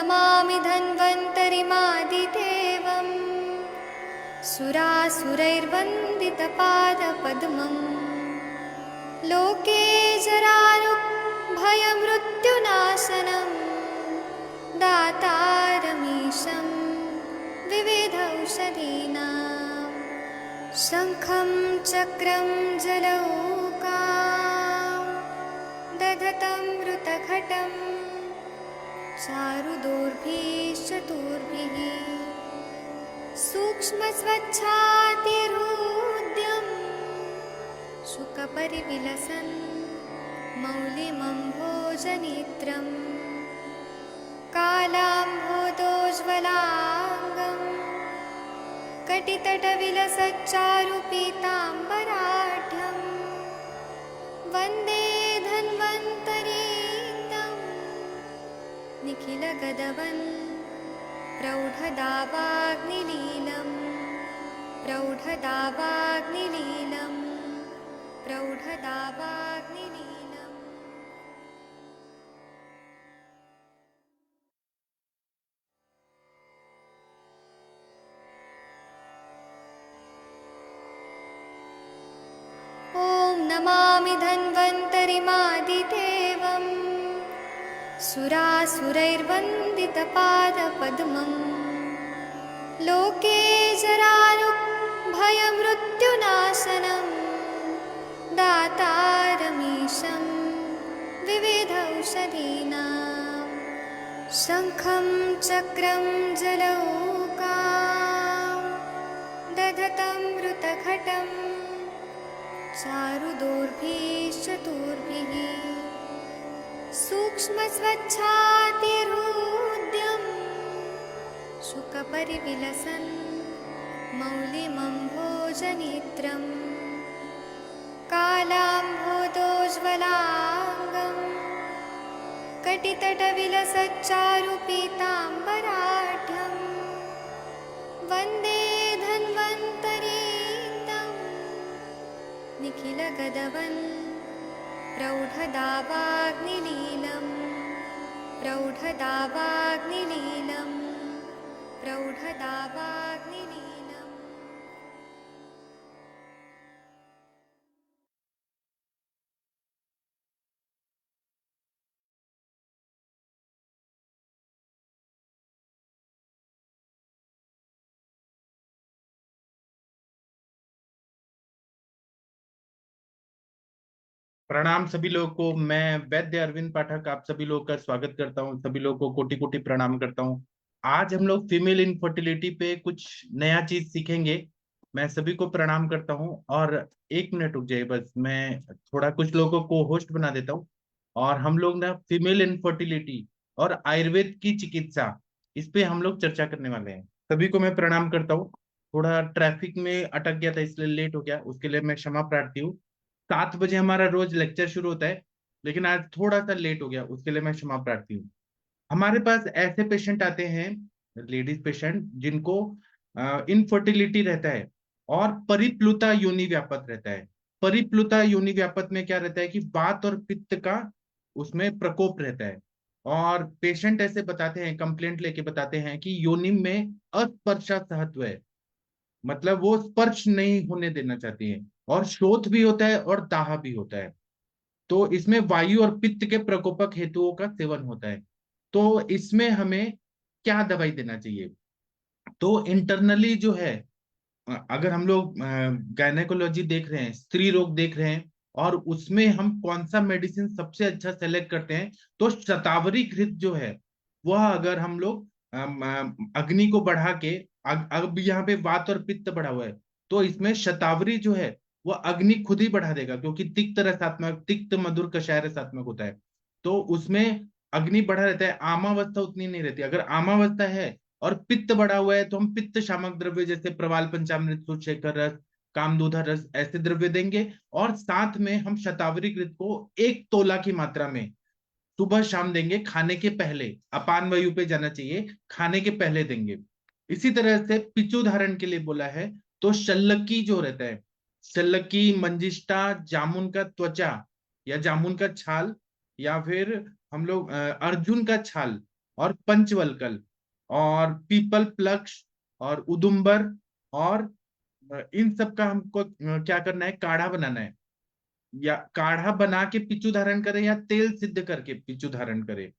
नमामि धन्वन्तरिमादिदेवम् सुरासुरैर्वन्दितपादपद्मम् लोके जरारुभयमृत्युनाशनम् दातारमीशं विविधौषधीनां शङ्खं चक्रं जलौकां दधतं मृतघटं चारुदोर्भिश्चतुर्भिः सूक्ष्मस्वच्छातिहृद्यं शुकपरिविलसन् मौलिमम्भोजनेत्रम् कालाम्भोदोज्ज्वलाङ्गं कटितटविलसच्चारुपीताम्बराढ्यं वन्दे धन्वन्तरीतं निखिलगदवन् प्रौढदावाग्निलीलं प्रौढदावाग्निलीलं प्रौढदावाग्निलीलम्। ॐ नमामि धन्वन्तरिमादिदेवम् सुरासुरैर्वन्दितपादपद्मम् लोके जरारुभयमृत्युनाशनं दातारमीशं विविधौषधीनां शङ्खं चक्रं जलौकां दधतं मृतघटम् चारुदोर्भिश्चतुर्भिः सूक्ष्मस्वच्छातिहृद्यं शुकपरिविलसन् मौलिमम्भोजनेत्रं कालाम्भोदोज्ज्वलाङ्गं कटितटविलसच्चारुपीताम्बराढ्यं वन्दे धन्वन्तरीतं निखिलगदवन् प्रौढदावाग्निलीलं प्रौढदावाग्निलीलं प्रौढदावाग्निलीलम्। प्रणाम सभी लोगों को। मैं वैद्य अरविंद पाठक आप सभी लोगों का स्वागत करता हूं। सभी लोगों को कोटि कोटि प्रणाम करता हूं। आज हम लोग फीमेल इनफर्टिलिटी पे कुछ नया चीज सीखेंगे। मैं सभी को प्रणाम करता हूं और 1 मिनट रुक जाइए, बस मैं थोड़ा कुछ लोगों को होस्ट बना देता हूं। और हम लोग ना फीमेल इनफर्टिलिटी और आयुर्वेद की चिकित्सा, इस पे हम लोग चर्चा करने वाले हैं। सभी को मैं प्रणाम करता हूँ। थोड़ा ट्रैफिक में अटक गया था इसलिए लेट हो गया, उसके लिए मैं क्षमा प्रार्थी हूँ। 7 बजे हमारा रोज लेक्चर शुरू होता है, लेकिन आज थोड़ा सा लेट हो गया, उसके लिए मैं क्षमा प्रार्थी हूँ। हमारे पास ऐसे पेशेंट आते हैं, लेडीज पेशेंट, जिनको इनफर्टिलिटी रहता है और परिप्लुता योनि व्यापत रहता है। परिप्लुता योनि व्यापत में क्या रहता है कि वात और पित्त का उसमें प्रकोप रहता है। और पेशेंट ऐसे बताते हैं, कंप्लेंट लेके बताते हैं कि योनि में अस्पर्शा सहत्व है, मतलब वो स्पर्श नहीं होने देना चाहती है, और शोथ भी होता है और दाह भी होता है। तो इसमें वायु और पित्त के प्रकोपक हेतुओं का सेवन होता है। तो इसमें हमें क्या दवाई देना चाहिए? तो इंटरनली जो है, अगर हम लोग गायनेकोलॉजी देख रहे हैं, स्त्री रोग देख रहे हैं, और उसमें हम कौन सा मेडिसिन सबसे अच्छा सेलेक्ट करते हैं, तो शतावरी घृत जो है वह अगर हम लोग अग्नि को बढ़ा के, अब यहाँ पे वात और पित्त बढ़ा हुआ है, तो इसमें शतावरी जो है वह अग्नि खुद ही बढ़ा देगा, क्योंकि तिक्त रसात्मक, तिक्त मधुर कषाय रसात्मक होता है। तो उसमें अग्नि बढ़ा रहता है, आमावस्था उतनी नहीं रहती। अगर आमावस्था है और पित्त बढ़ा हुआ है तो हम पित्त शामक द्रव्य जैसे प्रवाल पंचामृत, सुशेखर रस, कामदूधा रस, ऐसे द्रव्य देंगे। और साथ में हम शतावरी घृत को 1 तोला की मात्रा में सुबह शाम देंगे, खाने के पहले। अपान वायु पे जाना चाहिए, खाने के पहले देंगे। इसी तरह से पिचु धारण के लिए बोला है, तो शल्लकी जो रहता है, शल्लकी, मंजिष्टा, जामुन का त्वचा या जामुन का छाल, या फिर हम लोग अर्जुन का छाल और पंचवल्कल और पीपल प्लक्ष और उदुम्बर, और इन सब का हमको क्या करना है, काढ़ा बनाना है। या काढ़ा बना के पिच्चू धारण करें या तेल सिद्ध करके पिच्चू धारण करें।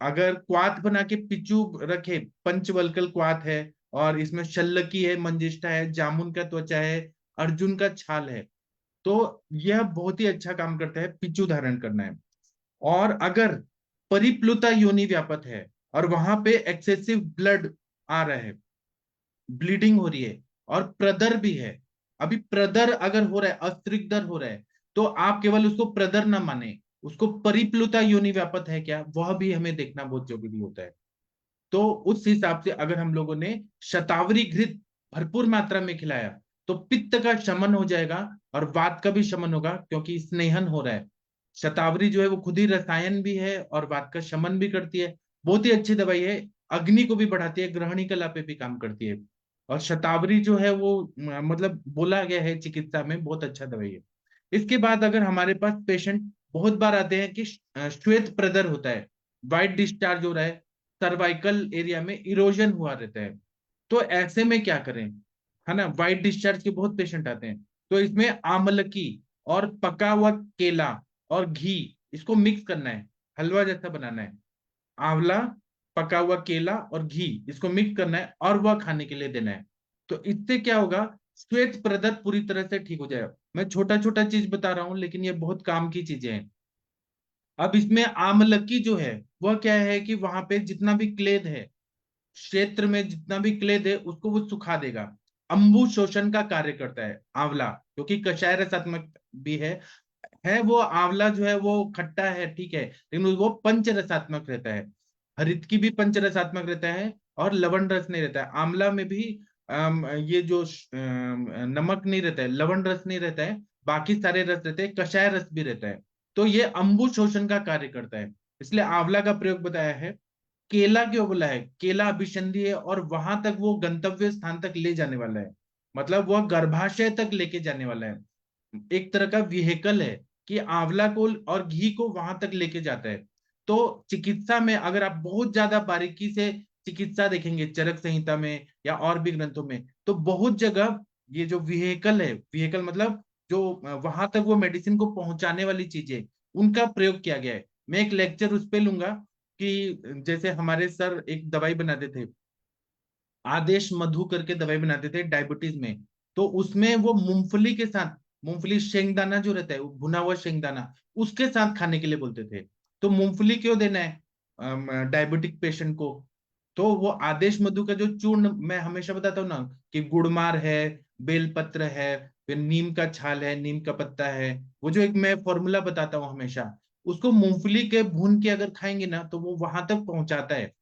अगर क्वाथ बना के पिच्चू रखे, पंचवल्कल क्वाथ है और इसमें शल्लकी है, मंजिष्ठा है, जामुन का त्वचा है, अर्जुन का छाल है, तो यह बहुत ही अच्छा काम करता है पिच्चू धारण करना है। और अगर परिप्लुता योनि व्यापत है और वहां पे एक्सेसिव ब्लड आ रहा है, ब्लीडिंग हो रही है और प्रदर भी है, अभी प्रदर अगर हो रहा है, अस्त्रिकदर हो रहा है, तो आप केवल उसको प्रदर ना माने, उसको परिप्लुता योनि व्यापत है क्या, वह भी हमें देखना बहुत जरूरी होता है। तो उस हिसाब से अगर हम लोगों ने शतावरी घृत भरपूर मात्रा में खिलाया तो पित्त का शमन हो जाएगा और वात का भी शमन होगा, क्योंकि स्नेहन हो रहा है। शतावरी जो है वो खुद ही रसायन भी है और वात का शमन भी करती है, बहुत ही अच्छी दवाई है। अग्नि को भी बढ़ाती है, ग्रहणी कला पे भी काम करती है। और शतावरी जो है वो मतलब बोला गया है चिकित्सा में बहुत अच्छा दवाई है। इसके बाद अगर हमारे पास पेशेंट बहुत बार आते हैं कि श्वेत प्रदर होता है, वाइट डिस्चार्ज हो रहा है, सर्वाइकल एरिया में इरोजन हुआ रहता है, तो ऐसे में क्या करें, है ना, वाइट डिस्चार्ज के बहुत पेशेंट आते हैं। तो इसमें आमलकी और पका हुआ केला और घी, इसको मिक्स करना है, हलवा जैसा बनाना है। आंवला, पका हुआ केला और घी, इसको मिक्स करना है और वह खाने के लिए देना है। तो इससे क्या होगा, श्वेत प्रदर पूरी तरह से ठीक हो जाएगा। मैं छोटा छोटा चीज बता रहा हूं लेकिन ये बहुत काम की चीजें हैं। अब इसमें आमलकी जो है वह क्या है कि वहां पे जितना भी क्लेद है, क्षेत्र में जितना भी क्लेद है उसको वो सुखा देगा। अंबु शोषण का कार्य करता है आंवला, क्योंकि कषाय रसात्मक भी है वो आंवला जो है वो खट्टा है ठीक है, लेकिन वो पंच रसात्मक रहता है। हरितकी भी पंच रसात्मक रहता है और लवण रस नहीं रहता है। आंवला में भी ये जो नमक नहीं रहता है, लवण रस नहीं रहता है, बाकी सारे रस रहते हैं, कषाय रस भी रहता है। तो ये अंबु शोषण का कार्य करता है, इसलिए आंवला का प्रयोग बताया है। केला क्यों बोला है, केला अभिसंधि है और वहां तक वो गंतव्य स्थान तक ले जाने वाला है, मतलब वह गर्भाशय तक लेके जाने वाला है, एक तरह का व्हीकल है कि आंवला को और घी को वहां तक लेके जाता है। तो चिकित्सा में अगर आप बहुत ज्यादा बारीकी से चिकित्सा देखेंगे चरक संहिता में या और भी ग्रंथों में, तो बहुत जगह ये जो व्हीकल है, व्हीकल मतलब जो वहां तक वो मेडिसिन को पहुंचाने वाली चीजें, उनका प्रयोग किया गया है। मैं एक लेक्चर उस पे लूंगा कि जैसे हमारे सर एक दवाई बनाते थे, आदेश मधु करके दवाई बनाते थे डायबिटीज में, तो उसमें वो मूंगफली के साथ, मूंगफली शेंगदाना जो रहता है वो भुना हुआ शेंगदाना, उसके साथ खाने के लिए बोलते थे। तो मूंगफली क्यों देना है डायबिटिक पेशेंट को, तो वो आदेश मधु का जो चूर्ण, मैं हमेशा बताता हूँ ना कि गुड़मार है, बेलपत्र है, फिर नीम का छाल है, नीम का पत्ता है, वो जो एक मैं फॉर्मूला बताता हूँ हमेशा, उसको मूंगफली के भून के अगर खाएंगे ना तो वो वहां तक पहुंचाता है,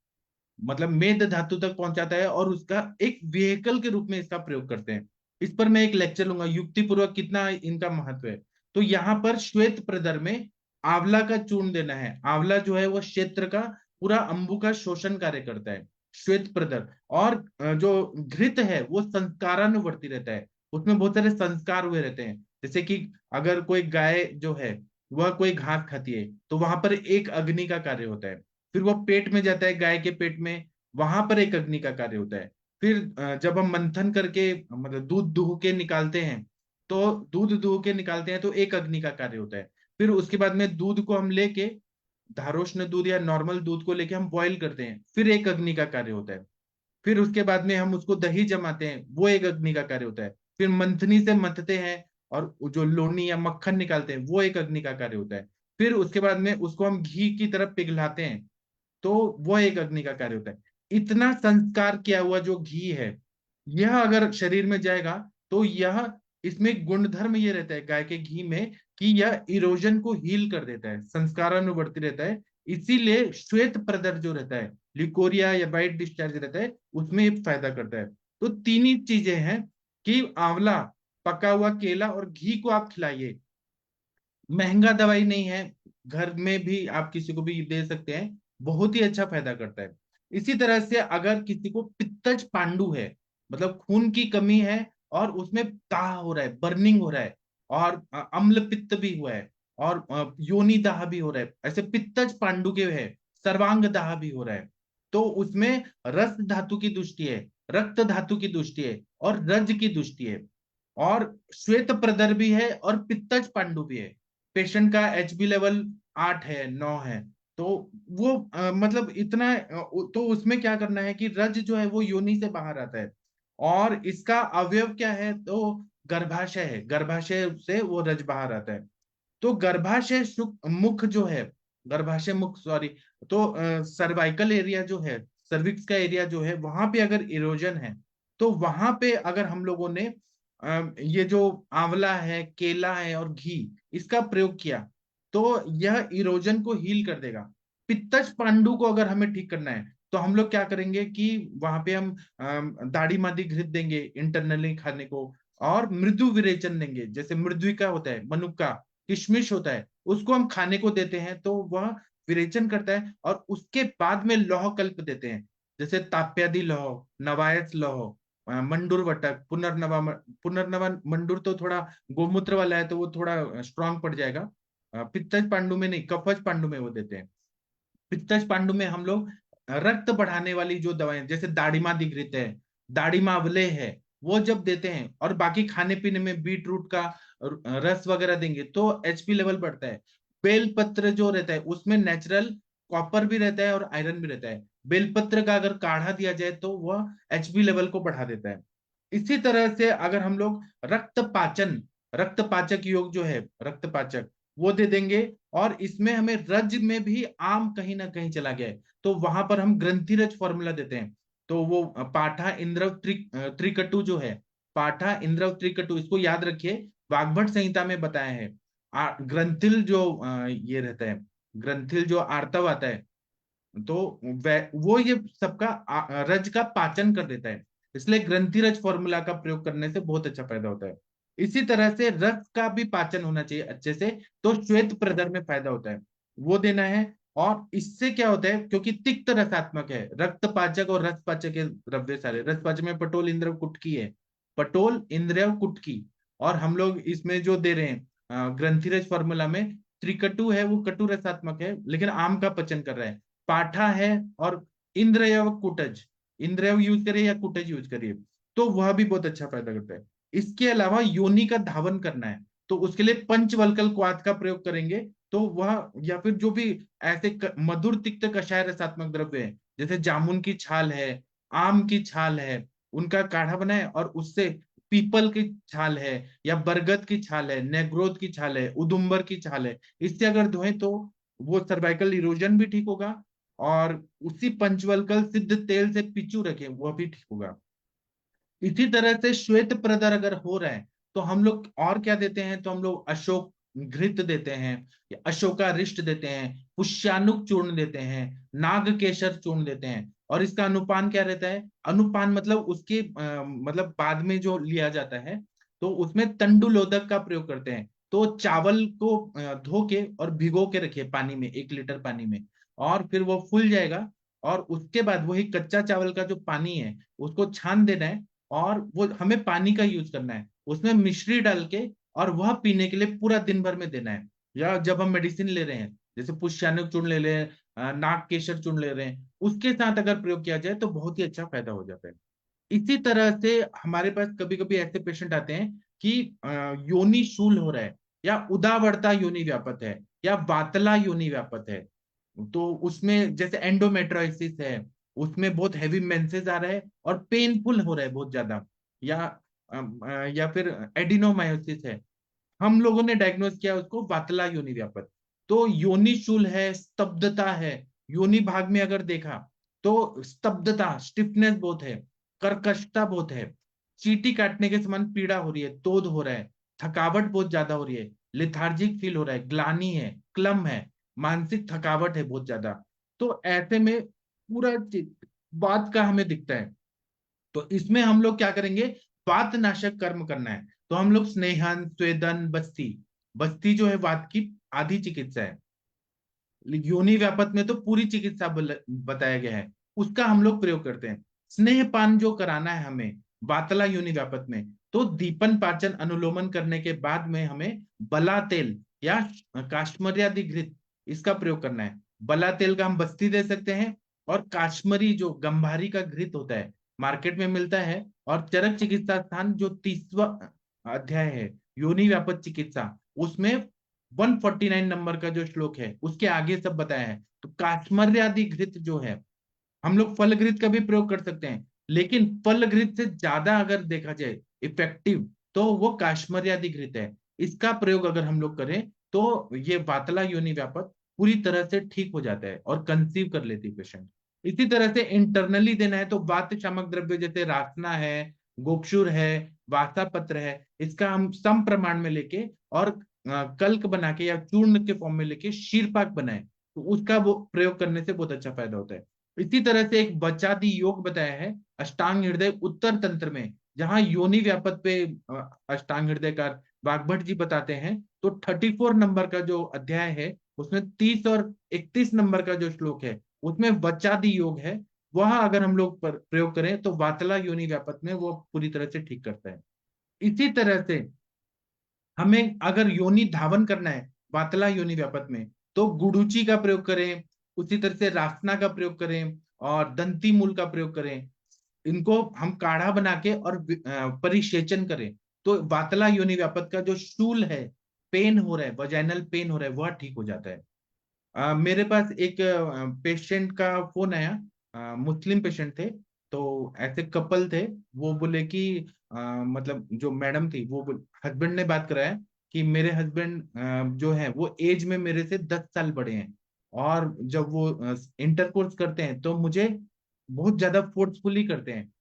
मतलब मेद धातु तक पहुंचाता है और उसका एक व्हीकल के रूप में इसका प्रयोग करते हैं। इस पर मैं एक लेक्चर लूंगा युक्ति पूर्वक कितना इनका महत्व है। तो यहाँ पर श्वेत प्रदर में आंवला का चूर्ण देना है। आंवला जो है वो क्षेत्र का पूरा अंबु का शोषण कार्य करता है, श्वेत प्रदर। और जो घृत है वो संस्कारानुवर्ती रहता है, उसमें बहुत सारे संस्कार हुए रहते हैं। जैसे कि अगर कोई गाय जो है वह कोई घास खाती है तो वहां पर एक अग्नि का कार्य होता है, फिर वो पेट में जाता है गाय के पेट में, वहां पर एक अग्नि का कार्य होता है। फिर जब हम मंथन करके मतलब दूध दुह के निकालते हैं, तो दूध दुह के निकालते हैं तो एक अग्नि का कार्य होता है। फिर उसके बाद में दूध को हम लेके, धारोष्ण दूध या नॉर्मल दूध को लेके हम बॉईल करते हैं, फिर एक अग्नि का कार्य होता है। फिर उसके बाद में हम उसको दही जमाते हैं, वो एक अग्नि का कार्य होता है। फिर मंथनी से मथते हैं और जो लोनी या मक्खन निकालते हैं, वो एक अग्नि का कार्य होता है। फिर उसके बाद में उसको हम घी की तरफ पिघलाते हैं, तो वह एक अग्नि का कार्य होता है। इतना संस्कार किया हुआ जो घी है, यह अगर शरीर में जाएगा तो यह, इसमें गुणधर्म ये रहता है गाय के घी में कि यह इरोजन को हील कर देता है, संस्कारानुवर्ती रहता है। इसीलिए श्वेत प्रदर जो रहता है, लिकोरिया या वाइट डिस्चार्ज रहता है, उसमें ये फायदा करता है। तो तीन ही चीजें हैं कि आंवला, पका हुआ केला और घी को आप खिलाइए। महंगा दवाई नहीं है, घर में भी आप किसी को भी दे सकते हैं, बहुत ही अच्छा फायदा करता है। इसी तरह से अगर किसी को पित्तज पांडु है, मतलब खून की कमी है और उसमें दाह हो रहा है, बर्निंग हो रहा है, और अम्ल पित्त भी हुआ है और योनि दाह भी हो रहा है, ऐसे पित्तज पांडु के है, सर्वांग दाह भी हो रहा है। तो उसमें रस धातु की दुष्टि है, रक्त धातु की दुष्टि है और रज की दुष्टि है, और श्वेत प्रदर भी है और पित्तज पांडु भी है। पेशेंट का एचबी लेवल 8 है, 9 है। तो वो मतलब इतना तो उसमें क्या करना है कि रज जो है वो योनि से बाहर आता है, और इसका अवयव क्या है, तो गर्भाशय है, गर्भाशय से वो रज बाहर आता है। तो गर्भाशय मुख जो है, गर्भाशय मुख सॉरी, तो सर्वाइकल एरिया जो है, सर्विक्स का एरिया जो है, वहां पे अगर इरोजन है, तो वहां पे अगर हम लोगों ने ये जो आंवला है, केला है और घी, इसका प्रयोग किया, तो यह इरोजन को हील कर देगा। पित्तज पांडु को अगर हमें ठीक करना है, तो हम लोग क्या करेंगे कि वहां पे हम दाढ़ी मादी घृत देंगे इंटरनली खाने को, और मृदु विरेचन देंगे, जैसे मृद्विका होता है, मनुक्का, किशमिश होता है, उसको हम खाने को देते हैं तो वह विरेचन करता है। और उसके बाद में लौह कल्प देते हैं, जैसे ताप्यादि लौह, नवायस लौह, मंडूर वटक, पुनर्नवा। पुनर्नवा मंडूर तो थोड़ा गोमूत्र वाला है, तो वो थोड़ा स्ट्रांग पड़ जाएगा। पित्तज पांडु में नहीं, कफज पांडु में वो देते हैं। पित्तज पांडु में हम लोग रक्त बढ़ाने वाली जो दवाएं, जैसे दाड़िमा दिघृत है, दाड़िमा अवले है, वो जब देते हैं, और बाकी खाने पीने में बीट रूट का रस वगैरह देंगे तो एचपी लेवल बढ़ता है। बेलपत्र जो रहता है उसमें नेचुरल कॉपर भी रहता है और आयरन भी रहता है। बेलपत्र का अगर काढ़ा दिया जाए तो वह एचपी लेवल को बढ़ा देता है। इसी तरह से अगर हम लोग रक्त पाचन, रक्त पाचक योग जो है, रक्त पाचक, वो दे देंगे। और इसमें हमें रज में भी आम कहीं ना कहीं चला गया है, तो वहां पर हम ग्रंथिरज फॉर्मूला देते हैं। तो वो पाठा इंद्रव त्रिकटु जो है, पाठा इंद्रव त्रिकटु, इसको याद रखिए, वाग्भट संहिता में बताया है। ग्रंथिल जो ये रहता है, ग्रंथिल जो आर्तव आता है, तो वो ये सबका रज का पाचन कर देता है। इसलिए ग्रंथिरज फॉर्मूला का प्रयोग करने से बहुत अच्छा फायदा होता है। इसी तरह से रक्त का भी पाचन होना चाहिए अच्छे से, तो श्वेत प्रदर में फायदा होता है, वो देना है। और इससे क्या होता है, क्योंकि तिक्त रसात्मक है, रक्त पाचक और रस पाचक के द्रव्य सारे, रस पाचक में पटोल इंद्र कुटकी है, पटोल इंद्रिय कुटकी। और हम लोग इसमें जो दे रहे हैं ग्रंथिरज फॉर्मूला में, त्रिकटु है, वो कटु रसात्मक है लेकिन आम का पचन कर रहा है। पाठा है, और इंद्रयव कुटज, इंद्रयव यूज करिए या कुटज यूज करिए, तो वह भी बहुत अच्छा फायदा करता है। इसके अलावा योनि का धावन करना है, तो उसके लिए पंचवल्कल क्वाथ का प्रयोग करेंगे, तो वह, या फिर जो भी ऐसे मधुर तिक्त कषाय रसात्मक द्रव्य है, जैसे जामुन की छाल है, आम की छाल है, उनका काढ़ा बनाए, और उससे पीपल की छाल है, या बरगद की छाल है, नेग्रोध की छाल है, उदुम्बर की छाल है, इससे अगर धोएं तो वो सर्वाइकल इरोजन भी ठीक होगा। और उसी पंचवल्कल सिद्ध तेल से पिचू रखें, वह भी ठीक होगा। इसी तरह से श्वेत प्रदर अगर हो रहा है, तो हम लोग और क्या देते हैं, तो हम लोग अशोक घृत देते हैं, या अशोकारिष्ट देते हैं, पुष्यानुक चूर्ण देते हैं, नागकेशर चूर्ण देते हैं। और इसका अनुपान क्या रहता है, अनुपान मतलब उसके मतलब बाद में जो लिया जाता है, तो उसमें तंडुलोदक का प्रयोग करते हैं। तो चावल को धो के और भिगो के रखिए पानी में, 1 लीटर पानी में, और फिर वो फूल जाएगा। और उसके बाद वही कच्चा चावल का जो पानी है, उसको छान देना है, और वो हमें पानी का यूज करना है, उसमें मिश्री डाल के, और वह पीने के लिए पूरा दिन भर में देना है। या जब हम मेडिसिन ले रहे हैं, जैसे पुष्यानुक चूर्ण ले रहे हैं, नाग केशर चूर्ण ले रहे हैं, उसके साथ अगर प्रयोग किया जाए तो बहुत ही अच्छा फायदा हो जाता है। इसी तरह से हमारे पास कभी कभी ऐसे पेशेंट आते हैं कि योनि शूल हो रहा है, या उदावरता योनि व्यापत है, या वातला योनि व्यापत है। तो उसमें जैसे एंडोमेट्रोसिस है, उसमें बहुत हैवी मेंसेस आ रहा है और पेनफुल हो रहा है बहुत ज्यादा, या या फिर एडिनोमायोसिस है, हम लोगों ने डायग्नोज किया उसको वातला योनि व्यापक। तो योनि शूल है, स्तब्धता है, योनि भाग में अगर देखा तो स्तब्धता, स्टिफनेस बहुत है, कर्कशता बहुत है, चींटी काटने के समान पीड़ा हो रही है, तोद हो रहा है, थकावट बहुत ज्यादा हो रही है, लिथार्जिक फील हो रहा है, ग्लानी है, क्लम है, मानसिक थकावट है बहुत ज्यादा। तो ऐसे में पूरा बात का हमें दिखता है। तो इसमें हम लोग क्या करेंगे, वात नाशक कर्म करना है। तो हम लोग स्नेहन, स्वेदन, बस्ती, बस्ती जो है वात की आधी चिकित्सा है, योनि व्यापत में तो पूरी चिकित्सा बताया गया है, उसका हम लोग प्रयोग करते हैं। स्नेहपान जो कराना है हमें वातला योनि व्यापत में, तो दीपन पाचन अनुलोमन करने के बाद में हमें बला तेल या काश्मर्यादि घृत, इसका प्रयोग करना है। बला तेल का हम बस्ती दे सकते हैं, और काश्मीरी जो गंभारी का घृत होता है मार्केट में मिलता है। और चरक चिकित्सा स्थान जो 30वां अध्याय है योनि व्यापक चिकित्सा, उसमें 149 नंबर का जो श्लोक है उसके आगे सब बताया है। तो काश्मर्यादि घृत जो है, हम लोग फल घृत का भी प्रयोग कर सकते हैं, लेकिन फल घृत से ज्यादा अगर देखा जाए इफेक्टिव, तो वो काश्मर्यादि घृत है। इसका प्रयोग अगर हम लोग करें तो ये वातला योनि व्यापक पूरी तरह से ठीक हो जाता है और कंसीव कर लेती पेशेंट। इसी तरह से इंटरनली देना है तो वात शामक द्रव्य जैसे रासना है, गोक्षुर है, वासा पत्र है, इसका हम सम प्रमाण में लेके और कल्क बना के या चूर्ण के फॉर्म में लेके शीरपाक बनाए, तो उसका वो प्रयोग करने से बहुत अच्छा फायदा होता है। इसी तरह से एक बचादी योग बताया है अष्टांग हृदय उत्तर तंत्र में, जहां योनि व्यापक पे अष्टांग हृदय का वाग्भट जी बताते हैं। तो 34 नंबर का जो अध्याय है उसमें 30 और 31 नंबर का जो श्लोक है उसमें वचादि योग है। वह अगर हम लोग प्रयोग करें तो वातला योनि व्यापक में वो पूरी तरह से ठीक करता है। इसी तरह से हमें अगर योनि धावन करना है वातला योनि व्यापक में, तो गुडुचि का प्रयोग करें, उसी तरह से रासना का प्रयोग करें और दंती मूल का प्रयोग करें। इनको हम काढ़ा बना के और परिसेचन करें, तो वातला योनि व्यापक का जो शूल है, पेन हो रहा है, वजाइनल पेन हो रहा है, वह ठीक हो जाता है। मेरे पास एक पेशेंट का फोन आया, मुस्लिम पेशेंट थे। तो ऐसे कपल थे, वो बोले कि मतलब जो मैडम थी वो हस्बैंड ने बात कराया कि मेरे हस्बैंड जो है वो एज में मेरे से 10 साल बड़े हैं, और जब वो इंटरकोर्स करते हैं तो मुझे बहुत ज्यादा फोर्सफुली करते हैं।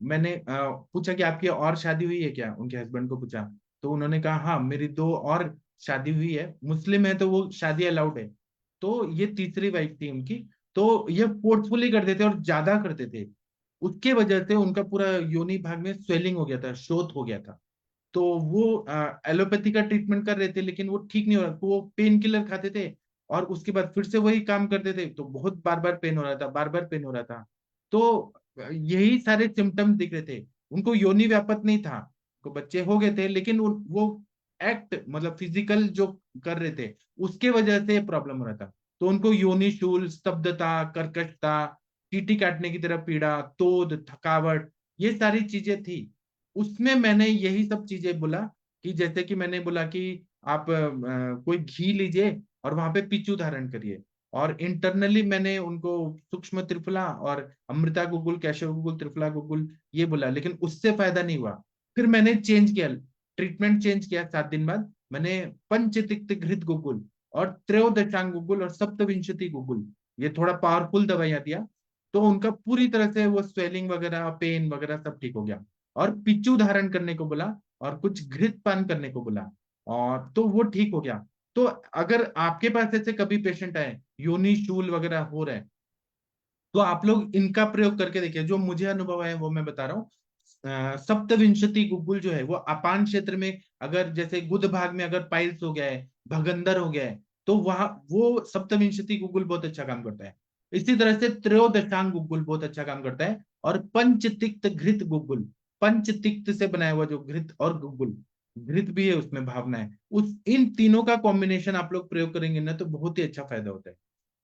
मैंने पूछा कि आपकी और शादी हुई है क्या, उनके हस्बैंड को पूछा। तो उन्होंने कहा हाँ मेरी 2 और शादी हुई है, मुस्लिम है तो वो शादी अलाउड है। तो ये तीसरी वाइफ थी उनकी। तो ये फोर्सफुली करते थे और ज्यादा करते थे, उसके वजह से उनका पूरा योनि भाग में स्वेलिंग हो गया था, शोथ हो गया था। तो वो एलोपैथी का ट्रीटमेंट कर रहे थे लेकिन वो ठीक नहीं हो रहा, तो वो पेन किलर खाते थे और उसके बाद फिर से वही काम करते थे, तो बहुत बार बार पेन हो रहा था, बार बार पेन हो रहा था। तो यही सारे सिम्टम्स दिख रहे थे। उनको योनि व्यापक नहीं था, उनको बच्चे हो गए थे, लेकिन वो एक्ट मतलब फिजिकल जो कर रहे थे उसके वजह से प्रॉब्लम हो रहा था। तो उनको योनि शूल, स्तब्धता, कर्कशता, चींटी काटने की तरह पीड़ा, तोद, थकावट, ये सारी चीजें थी। उसमें मैंने यही सब चीजें बोला कि जैसे कि मैंने बोला कि आप कोई घी लीजिए और वहां पे पिच्चू धारण करिए। और इंटरनली मैंने उनको सूक्ष्म त्रिफला और अमृता गुगुल, केशव गुगुल, त्रिफला गुगुल ये बोला, लेकिन उससे फायदा नहीं हुआ। फिर मैंने चेंज किया, ट्रीटमेंट चेंज किया। 7 दिन बाद मैंने पंचतिक्त घृत गुगुल और त्रयोदशांग गुगुल और सप्तविंशति गुगुल, ये थोड़ा पावरफुल दवाइयां दिया। तो उनका पूरी तरह से वो स्वेलिंग वगैरह, पेन वगैरह सब ठीक हो गया। और पिच्चू धारण करने को बोला और कुछ घृत पान करने को बोला, और तो वो ठीक हो गया। तो अगर आपके पास ऐसे कभी पेशेंट आए योनि शूल वगैरह हो रहा है, तो आप लोग इनका प्रयोग करके देखिए। जो मुझे अनुभव है वो मैं बता रहा हूँ। सप्तविंशति गुगुल जो है वो अपान क्षेत्र में, अगर जैसे गुद भाग में अगर पाइल्स हो गया है, भगंदर हो गया है, तो वहां वो सप्तविंशति गुगुल बहुत अच्छा काम करता है। इसी तरह से त्रयोदशांग गुगुल बहुत अच्छा काम करता है। और पंचतिक्त घृत गुगुल, पंचतिक्त से बनाया हुआ जो घृत और गुगुल, घृत भी है उसमें, भावना है, उस इन तीनों का कॉम्बिनेशन आप लोग प्रयोग करेंगे ना तो बहुत ही अच्छा फायदा होता है।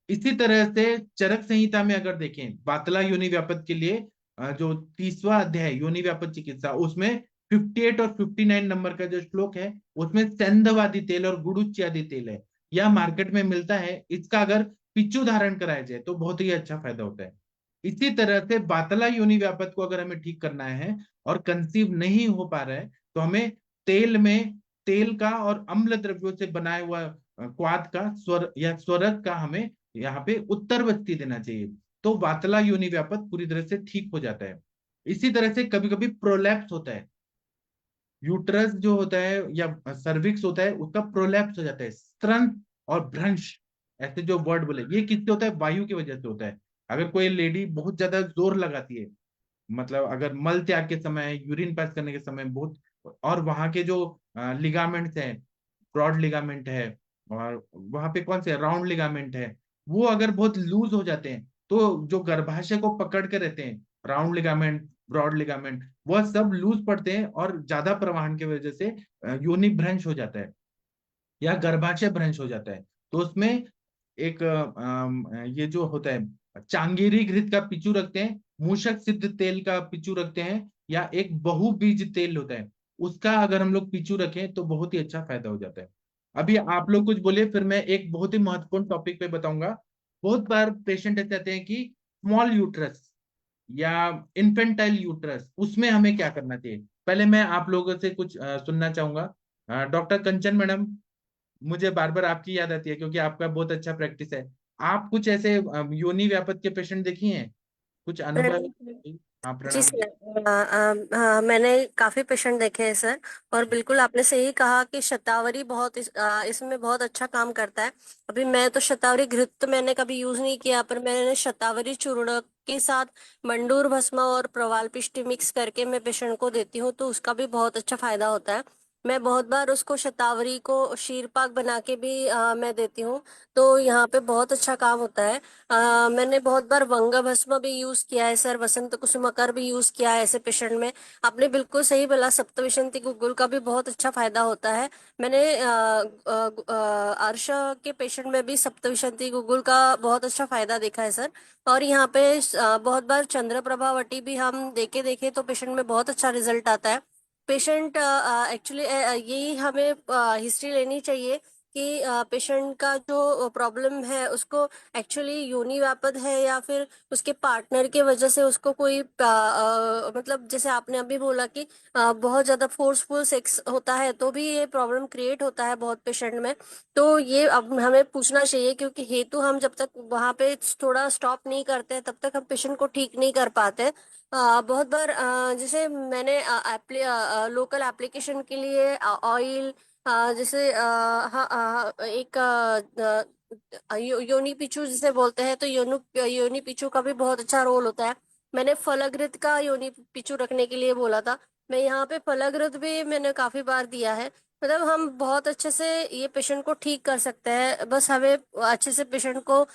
इसी तरह से चरक संहिता में अगर देखें वातला योनि व्यापक के लिए, जो 30वां अध्याय है योनि व्यापक चिकित्सा, उसमें 58 और 59 नंबर का जो श्लोक है उसमें सेंधवादी तेल और गुड़ुच्यादि तेल है, यह मार्केट में मिलता है। इसका अगर पिच्चू धारण कराया जाए तो बहुत ही अच्छा फायदा होता है। इसी तरह से वातला योनि व्यापक को अगर हमें ठीक करना है और कंसीव नहीं हो पा रहा है, तो हमें तेल में, तेल का और अम्ल द्रव्यों से बनाया हुआ क्वाथ का स्वर या स्वरक का हमें यहाँ पे उत्तर बस्ती देना चाहिए, तो वातला योनि व्यापक पूरी तरह से ठीक हो जाता है। इसी तरह से कभी कभी प्रोलैप्स होता है, यूट्रस जो होता है या सर्विक्स होता है उसका प्रोलैप्स हो जाता है, स्तन और भ्रंश, ऐसे जो वर्ड बोले, ये किससे होता है, वायु की वजह से होता है। अगर कोई लेडी बहुत ज्यादा जोर लगाती है, मतलब अगर मल त्याग के समय, यूरिन पास करने के समय बहुत, और वहां के जो लिगामेंट्स हैं, ब्रॉड लिगामेंट है और वहां पे कौन से राउंड लिगामेंट है, वो अगर बहुत लूज हो जाते हैं तो जो गर्भाशय को पकड़ के रहते हैं, राउंड लिगामेंट, ब्रॉड लिगामेंट, वह सब लूज पड़ते हैं और ज्यादा प्रवाहन की वजह से योनि भ्रंश हो जाता है या गर्भाशय भ्रंश हो जाता है। तो उसमें एक ये जो होता है चांगेरी घृत का पिचू रखते हैं, मूषक सिद्ध तेल का पिचू रखते हैं, या एक बहुबीज तेल होता है उसका अगर हम लोग पिचू रखें तो बहुत ही अच्छा फायदा हो जाता है। अभी आप लोग कुछ बोलिए, फिर मैं एक बहुत ही महत्वपूर्ण टॉपिक पे बताऊंगा। बहुत बार पेशेंट ऐसे आते हैं कि स्मॉल यूट्रस या इन्फेंटाइल यूट्रस, उसमें हमें क्या करना चाहिए। पहले मैं आप लोगों से कुछ सुनना चाहूंगा। डॉक्टर कंचन मैडम, मुझे बार बार आपकी याद आती है क्योंकि आपका बहुत अच्छा प्रैक्टिस है। आप कुछ ऐसे योनि व्यापत के पेशेंट देखी हैं, कुछ अनुभव? प्रणाम। हाँ, जी प्रणाम। सर। मैंने काफी पेशेंट देखे हैं सर। और बिल्कुल आपने सही कहा कि शतावरी बहुत इसमें बहुत अच्छा काम करता है। अभी मैं तो शतावरी घृत तो मैंने कभी यूज नहीं किया, पर मैंने शतावरी चूर्ण के साथ मंडूर भस्म और प्रवाल पिष्ट मिक्स करके मैं पेशेंट को देती हूँ, तो उसका भी बहुत अच्छा फायदा होता है। मैं बहुत बार उसको शतावरी को शीर पाक बना के भी मैं देती हूँ, तो यहाँ पे बहुत अच्छा काम होता है। मैंने बहुत बार वंगा भस्म भी यूज किया है सर, वसंत कुसुमाकर भी यूज किया है ऐसे पेशेंट में। आपने बिल्कुल सही बोला, सप्तविशंति गुग्गुल का भी बहुत अच्छा फायदा होता है। मैंने अर्श के पेशेंट में भी सप्तविशंति गुग्गुल का बहुत अच्छा फायदा देखा है सर। और यहाँ पे बहुत बार चंद्र प्रभावटी भी हम देखे देखे तो पेशेंट में बहुत अच्छा रिजल्ट आता है। पेशेंट एक्चुअली यही हमें हिस्ट्री लेनी चाहिए कि पेशेंट का जो प्रॉब्लम है उसको एक्चुअली योनि व्यापद है या फिर उसके पार्टनर के वजह से उसको कोई मतलब जैसे आपने अभी बोला कि बहुत ज्यादा फोर्सफुल सेक्स होता है तो भी ये प्रॉब्लम क्रिएट होता है बहुत पेशेंट में। तो ये अब हमें पूछना चाहिए, क्योंकि हेतु हम जब तक वहां पे थोड़ा स्टॉप नहीं करते तब तक हम पेशेंट को ठीक नहीं कर पाते। बहुत बार जैसे मैंने लोकल एप्लीकेशन के लिए ऑयल, जैसे हाँ एक योनि पिचू जिसे बोलते हैं, तो योनि पिचू का भी बहुत अच्छा रोल होता है। मैंने फलाग्रित का योनि पिचू रखने के लिए बोला था। मैं यहाँ पे फलाग्रित भी मैंने काफी बार दिया है। मतलब हम बहुत अच्छे से ये पेशेंट को ठीक कर सकते हैं, बस हमें अच्छे से पेशेंट को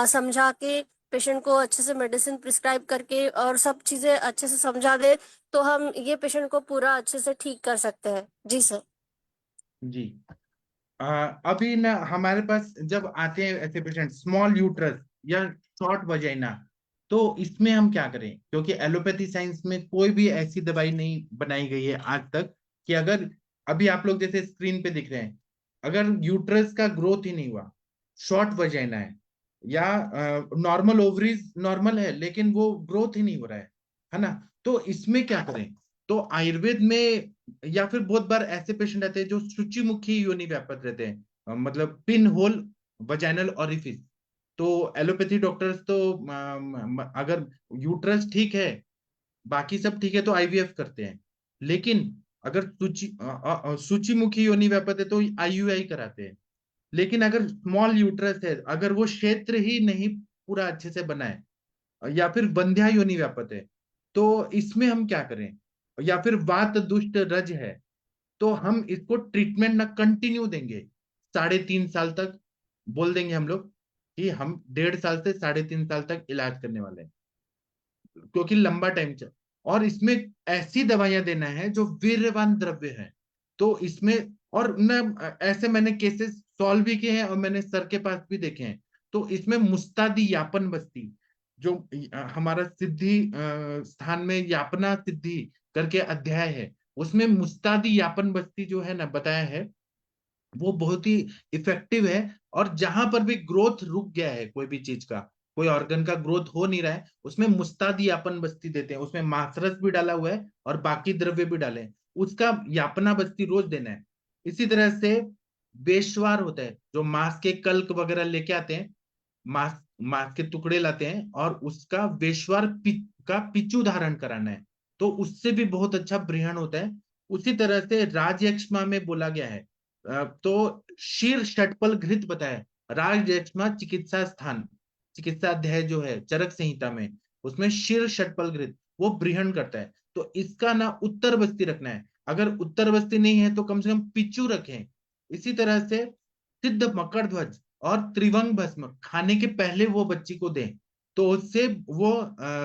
समझा के, पेशेंट को अच्छे से मेडिसिन प्रिस्क्राइब करके और सब चीजें अच्छे से समझा दे, तो हम ये पेशेंट को पूरा अच्छे से ठीक कर सकते हैं। जी सर। जी। अभी ना हमारे पास जब आते हैं ऐसे पेशेंट स्मॉल यूट्रस या शॉर्ट वजाइना, तो इसमें हम क्या करें, क्योंकि एलोपैथी साइंस में कोई भी ऐसी दवाई नहीं बनाई गई है आज तक कि अगर अभी आप लोग जैसे स्क्रीन पे दिख रहे हैं, अगर यूट्रस का ग्रोथ ही नहीं हुआ, शॉर्ट वजाइना है, या नॉर्मल ओवरीज नॉर्मल है लेकिन वो ग्रोथ ही नहीं हो रहा है ना, तो इसमें क्या करें। तो आयुर्वेद में, या फिर बहुत बार ऐसे पेशेंट आते हैं जो सूचीमुखी योनि व्यापक रहते हैं, मतलब पिन होल वजाइनल ओरिफिस। तो एलोपैथी डॉक्टर्स तो अगर यूट्रस ठीक है, बाकी सब ठीक है, तो आईवीएफ करते हैं। लेकिन अगर सूचीमुखी योनि व्यापक है तो आईयूआई कराते हैं। लेकिन अगर स्मॉल यूट्रस है, अगर वो क्षेत्र ही नहीं पूरा अच्छे से बना है, या फिर बंध्या योनि व्यापक है, तो इसमें हम क्या करें। या फिर वात दुष्ट रज है, तो हम इसको ट्रीटमेंट ना कंटिन्यू देंगे 3.5 साल तक। बोल देंगे हम लोग कि हम 1.5 साल से 3.5 साल तक इलाज करने वाले हैं, क्योंकि लंबा टाइम चल। और इसमें ऐसी दवाइयां देना है जो वीर्यवान द्रव्य है। तो इसमें, और न ऐसे मैंने केसेस सॉल्व भी किए हैं और मैंने सर के पास भी देखे हैं। तो इसमें मुस्तादी यापन बस्ती, जो हमारा सिद्धि स्थान में यापना सिद्धि करके अध्याय है, उसमें मुस्तादी यापन बस्ती जो है ना बताया है, वो बहुत ही इफेक्टिव है। और जहां पर भी ग्रोथ रुक गया है, कोई भी चीज का, कोई ऑर्गन का ग्रोथ हो नहीं रहा है, उसमें मुस्तादी यापन बस्ती देते हैं। उसमें मासरस भी डाला हुआ है और बाकी द्रव्य भी डाले हैं, उसका यापना बस्ती रोज देना है। इसी तरह से बेशवार होता है, जो मांस के कल्क वगैरह लेके आते हैं, मांस मांस के टुकड़े लाते हैं और उसका वेश्वार का पिचू धारण कराना है, तो उससे भी बहुत अच्छा ब्रहण होता है। उसी तरह से राजयक्ष्मा में बोला गया है, तो शीर षटपल घृत बताया। राजयक्ष्मा चिकित्सा स्थान, चिकित्सा अध्याय जो है चरक संहिता में, उसमें शीर षटपल घृत वो ब्रहण करता है। तो इसका ना उत्तर बस्ती रखना है, अगर उत्तर बस्ती नहीं है तो कम से कम पिचू रखें। इसी तरह से सिद्ध मकर ध्वज और त्रिवंग भस्म खाने के पहले वो बच्ची को दें, तो उससे वो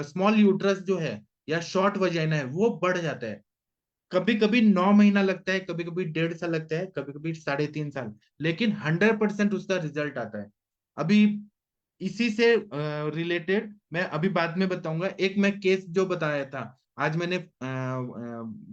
स्मॉल यूट्रस जो है या शॉर्ट वजाइना है वो बढ़ जाता है। कभी कभी 9 महीना लगता है, कभी कभी 1.5 साल लगता है, कभी कभी 3.5 साल, लेकिन 100% उसका रिजल्ट आता है। अभी इसी से रिलेटेड मैं अभी बाद में बताऊंगा। एक मैं केस जो बताया था, आज मैंने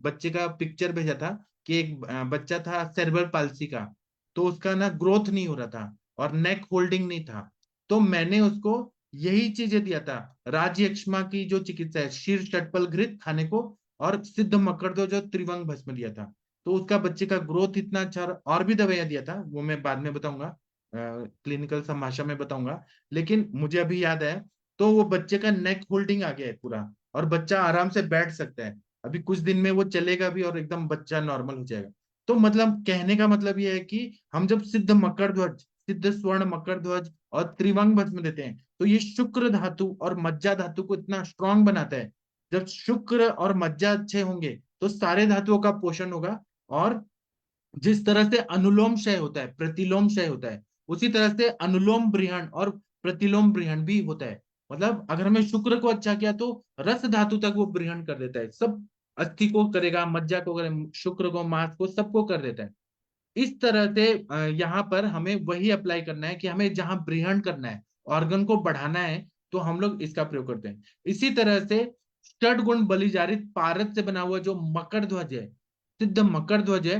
बच्चे का पिक्चर भेजा था कि एक बच्चा था सेरेब्रल पाल्सी का, तो उसका ना ग्रोथ नहीं हो रहा था और नेक होल्डिंग नहीं था। तो मैंने उसको यही चीजें दिया था, राजयक्ष्मा की जो चिकित्सा है, शीर षटपल घृत खाने को, और सिद्ध मकरदो जो त्रिवंग भस्म दिया था। तो उसका बच्चे का ग्रोथ इतना अच्छा, और भी दवाइयां दिया था, वो मैं बाद में बताऊंगा, क्लिनिकल समाशा में बताऊंगा। लेकिन मुझे अभी याद है, तो वो बच्चे का नेक होल्डिंग आ गया है पूरा, और बच्चा आराम से बैठ सकता है। अभी कुछ दिन में वो चलेगा भी और एकदम बच्चा नॉर्मल हो जाएगा। तो मतलब कहने का मतलब ये है कि हम जब सिद्ध मकर ध्वज, सिद्ध स्वर्ण मकर ध्वज और त्रिवंग भस्म देते हैं, तो ये शुक्र धातु और मज्जा धातु को इतना स्ट्रांग बनाता है। जब शुक्र और मज्जा अच्छे होंगे तो सारे धातुओं का पोषण होगा। और जिस तरह से अनुलोम क्षय होता है, प्रतिलोम क्षय होता है, उसी तरह से अनुलोम ब्रीहण और प्रतिलोम ब्रीहण भी होता है। मतलब अगर हमने शुक्र को अच्छा किया तो रस धातु तक वो ब्रीहण कर देता है, सब अस्थि को करेगा, मज्जा को करेगा, शुक्र को, मांस को, सबको कर देता है। इस तरह से यहाँ पर हमें वही अप्लाई करना है कि हमें जहां ब्रीहण करना है, ऑर्गन को बढ़ाना है, तो हम लोग इसका प्रयोग करते हैं। इसी तरह से षड गुण बलिजारित पारद से बना हुआ जो मकर ध्वज है, सिद्ध मकर ध्वज है,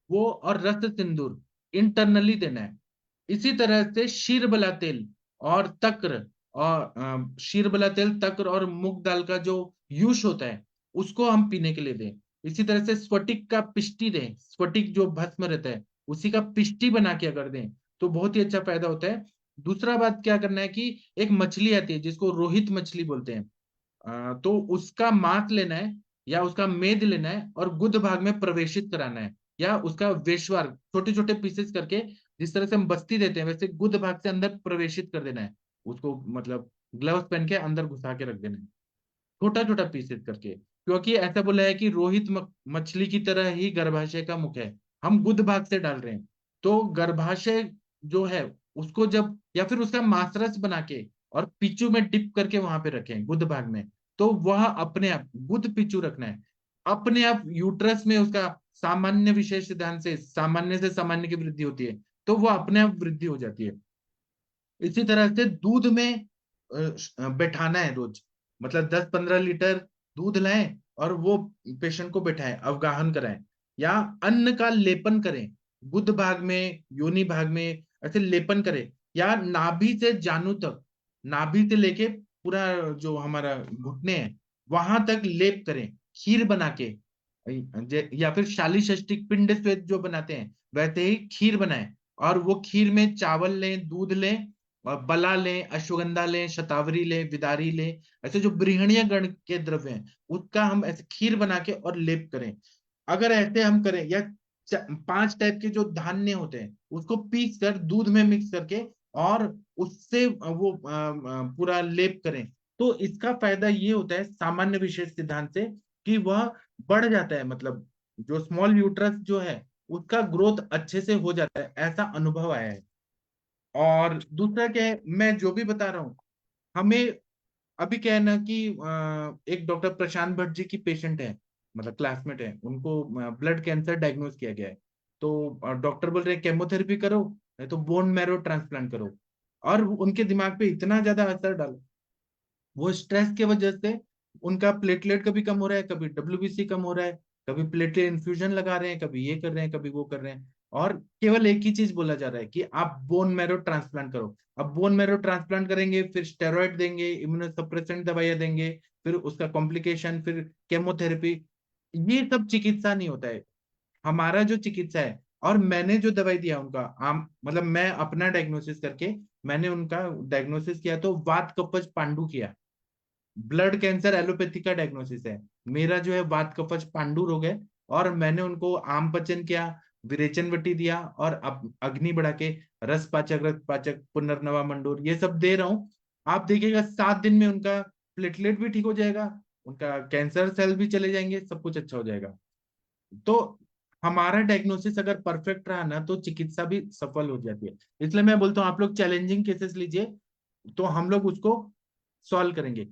वो और रक्त सिंदूर इंटरनली देना है। इसी तरह से शीरबला तेल और तक्र, और शीरबला तेल, तक्र और मूंग दाल का जो यूश होता है, उसको हम पीने के लिए दें। इसी तरह से स्फटिक का पिष्टी दें, स्फटिक जो भस्म रहता है उसी का पिष्टी बना के अगर दें तो बहुत ही अच्छा फायदा होता है। दूसरा बात क्या करना है कि एक मछली आती है जिसको रोहित मछली बोलते हैं, तो उसका मांस लेना है या उसका मेद लेना है और गुद भाग में प्रवेशित कराना है, या उसका वेशवार छोटे छोटे पीसेस करके, जिस तरह से हम बस्ती देते हैं वैसे गुद भाग से अंदर प्रवेशित कर देना है उसको, मतलब ग्लव्स पहन के अंदर घुसा के रख देना है, छोटा छोटा पीसेस करके। क्योंकि ऐसा बोला है कि रोहित मछली की तरह ही गर्भाशय का मुख है, हम गुद भाग से डाल रहे हैं। तो गर्भाशय जो है उसको जब, या फिर उसका मांसरस बना के और पिचू में डिप करके वहां पे रखें गुद भाग में, तो वह अपने आप, गुद पिचू रखना है, अपने आप यूट्रस में उसका सामान्य विशेष ध्यान से, सामान्य से सामान्य की वृद्धि होती है, तो वो अपने आप वृद्धि हो जाती है। इसी तरह से दूध में बैठाना है रोज, मतलब 10-15 लीटर दूध लाएं और वो पेशेंट को बैठाएं, अवगाहन कराएं, या अन्न का लेपन करें, गुद भाग में, योनि भाग में ऐसे लेपन करें, या नाभि से जानु तक, नाभि से लेके पूरा जो हमारा घुटने है वहां तक लेप करें, खीर बना के, या फिर शाली षष्टिक पिंड श्वेत जो बनाते हैं वैसे ही खीर बनाएं। और वो खीर में चावल लें, दूध लें, और बला लें, अश्वगंधा लें, शतावरी लें, विदारी लें, ऐसे जो गृहणीय गण के द्रव्य हैं उसका हम ऐसे खीर बना के और लेप करें। अगर ऐसे हम करें, या 5 टाइप के जो धान्य होते हैं उसको पीस कर दूध में मिक्स करके और उससे वो पूरा लेप करें, तो इसका फायदा ये होता है सामान्य विशेष सिद्धांत से कि वह बढ़ जाता है, मतलब जो स्मॉल यूट्रस जो है उसका ग्रोथ अच्छे से हो जाता है, ऐसा अनुभव आया है। और दूसरा क्या है, मैं जो भी बता रहा हूँ, हमें अभी क्या है ना कि एक डॉक्टर प्रशांत भट्ट जी की पेशेंट है, मतलब क्लासमेट है, उनको ब्लड कैंसर डायग्नोज किया गया है। तो डॉक्टर बोल रहे हैं केमोथेरेपी करो, नहीं तो बोन मैरो ट्रांसप्लांट करो। और उनके दिमाग पे इतना ज्यादा असर डाला, वो स्ट्रेस के वजह से उनका प्लेटलेट कभी कम हो रहा है, कभी डब्ल्यूबीसी कम हो रहा है, कभी प्लेटलेट इन्फ्यूजन लगा रहे हैं, कभी ये कर रहे हैं, कभी वो कर रहे हैं, और केवल एक ही चीज बोला जा रहा है कि आप बोन मैरो ट्रांसप्लांट करो। अब बोन मैरो ट्रांसप्लांट करेंगे, फिर स्टेरॉइड देंगे, इम्यूनोसप्रेसेंट दवाइयां देंगे, फिर उसका कॉम्प्लिकेशन, फिर केमोथेरेपी, ये सब चिकित्सा नहीं होता है। हमारा जो चिकित्सा है, और मैंने जो दवाई दिया उनका आम, मतलब मैं अपना डायग्नोसिस करके मैंने उनका डायग्नोसिस किया तो वात कफज पांडु किया। ब्लड कैंसर एलोपैथी का डायग्नोसिस है, मेरा जो है वात कफज पांडु रोग है। और मैंने उनको आम पचन किया, विरेचन वटी दिया, और अब अग्नि बढ़ा के रस पाचक, रक्त पाचक, पुनर्नवा मंडूर, ये सब दे रहा हूँ। आप देखिएगा 7 दिन में उनका प्लेटलेट भी ठीक हो जाएगा, उनका कैंसर सेल भी चले जाएंगे, सब कुछ अच्छा हो जाएगा। तो हमारा डायग्नोसिस अगर परफेक्ट रहा ना तो चिकित्सा भी सफल हो जाती है। इसलिए मैं बोलता हूँ आप लोग चैलेंजिंग केसेस लीजिए, तो हम लोग उसको सॉल्व करेंगे।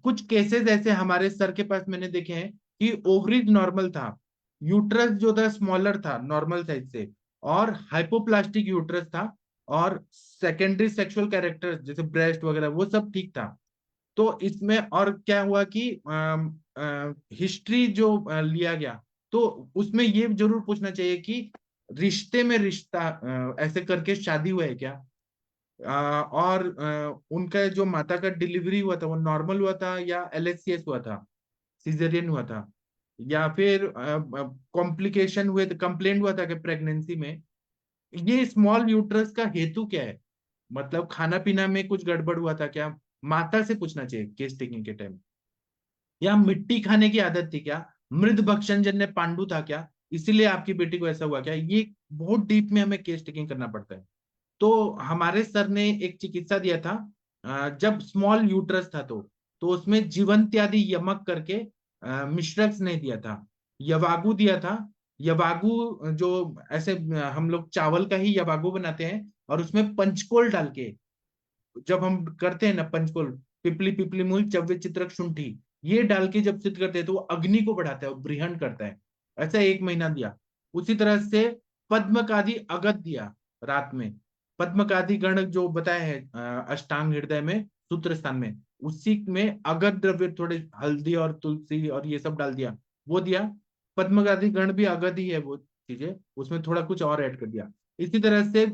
कुछ केसेस ऐसे हमारे सर के पास मैंने देखे हैं कि ओवरीज नॉर्मल था, यूट्रस जो था स्मॉलर था नॉर्मल साइज से, और हाइपोप्लास्टिक यूट्रस था, और सेकेंडरी सेक्सुअल कैरेक्टर जैसे ब्रेस्ट वगैरह वो सब ठीक था। तो इसमें और क्या हुआ कि हिस्ट्री जो लिया गया, तो उसमें ये जरूर पूछना चाहिए कि रिश्ते में रिश्ता ऐसे करके शादी हुआ है क्या, और उनका जो माता का डिलीवरी हुआ था वो नॉर्मल हुआ था या एलएचसीएस हुआ था, सिजेरियन हुआ था, या फिर कॉम्प्लिकेशन हुए थे, कंप्लेंट हुआ था कि प्रेगनेंसी में। ये स्मॉल यूट्रस का हेतु क्या है, मतलब खाना पीना में कुछ गड़बड़ हुआ था क्या, माता से पूछना चाहिए केस टेकिंग के टाइम। या मिट्टी खाने की आदत थी क्या, मृद भक्षण जन्य पांडु था क्या, इसीलिए आपकी बेटी को ऐसा हुआ क्या। ये बहुत डीप में हमें केस टेकिंग करना पड़ता है। तो हमारे सर ने एक चिकित्सा दिया था, जब स्मॉल यूट्रस था तो उसमें जीवंत्यादि यमक करके मिश्रक्स ने दिया था, यवागु दिया था। यवागु जो ऐसे हम लोग चावल का ही यवागु बनाते हैं, और उसमें पंचकोल डाल के जब हम करते हैं ना, पंचकोल, पिपली पिपली मूल चव्य चित्रक शुंठी, ये डाल के जब सिद्ध करते हैं तो वो अग्नि को बढ़ाता है, वो बृहण करता है। ऐसा 1 महीना दिया। उसी तरह से पद्मकादि अगत दिया रात में। पद्मकादि गण जो बताया है अष्टांग हृदय में सूत्र स्थान में, उसी में अगत द्रव्य थोड़े हल्दी और तुलसी और ये सब डाल दिया, वो दिया। पद्मकादि गण भी अगत ही है वो चीजें, उसमें थोड़ा कुछ और ऐड कर दिया। इसी तरह से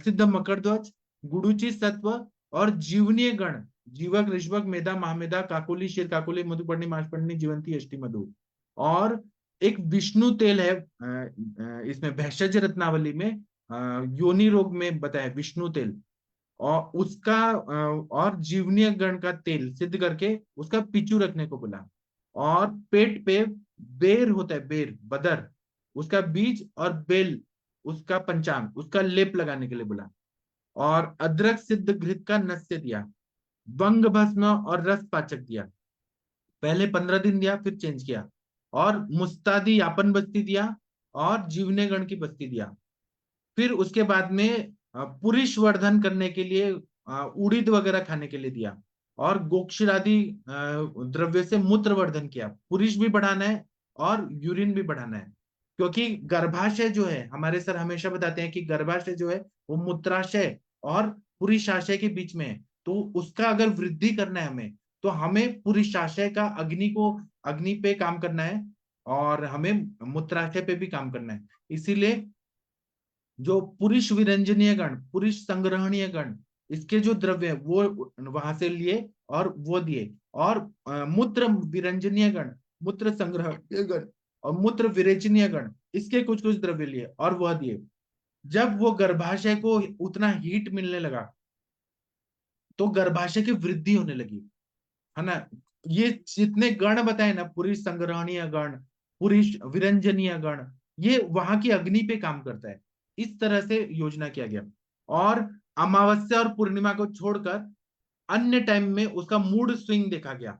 सिद्ध मकरध्वज, गुडुचि सत्व और जीवनीय गण, जीवक ऋषभक मेधा महामेधा काकोली शीर काकोली मधुपर्णी माशपर्णी जीवंती अष्टि मधु। और एक विष्णु तेल है इसमें भेषज रत्नावली में, योनि रोग में बताया विष्णु तेल, और उसका और जीवनीय गण का तेल सिद्ध करके उसका पिचू रखने को बोला। और पेट पे बेर होता है, बेर बदर, उसका बीज और बेल उसका पंचांग उसका लेप लगाने के लिए बोला। और अदरक सिद्ध घृत का नस्य दिया। वंग भस्म और रस पाचक दिया। पहले 15 दिन दिया, फिर चेंज किया। और मुस्तादी यापन बस्ती दिया, और जीवने गण की बस्ती दिया। फिर उसके बाद में पुरुष वर्धन करने के लिए उड़ीद वगैरह खाने के लिए दिया। और गोक्षरादि द्रव्य से मूत्र वर्धन किया, पुरुष भी बढ़ाना है और यूरिन भी बढ़ाना है। क्योंकि गर्भाशय जो है, हमारे सर हमेशा बताते हैं कि गर्भाशय जो है वो मूत्राशय और पुरुषाशय के बीच में है। तो उसका अगर वृद्धि करना है हमें, तो हमें पुरुषाशय का अग्नि पे काम करना है, और हमें मूत्राशय पे भी काम करना है। इसीलिए जो पुरुष विरंजनीय गण, पुरुष संग्रहणीय गण, इसके जो द्रव्य है वो वहां से लिए और वो दिए। और मूत्र विरंजनीय गण, मूत्र संग्रहणीय गण और मूत्र विरेचनीय गण, इसके कुछ कुछ द्रव्य लिए और वह दिए। जब वो गर्भाशय को उतना हीट मिलने लगा, तो गर्भाशय की वृद्धि होने लगी, है ना। ये जितने गण बताए ना, पुरुष संग्रहणीय गण, पुरुष विरंजनीय गण, ये वहां की अग्नि पे काम करता है। इस तरह से योजना किया गया। और अमावस्या और पूर्णिमा को छोड़कर अन्य टाइम में उसका मूड स्विंग देखा गया।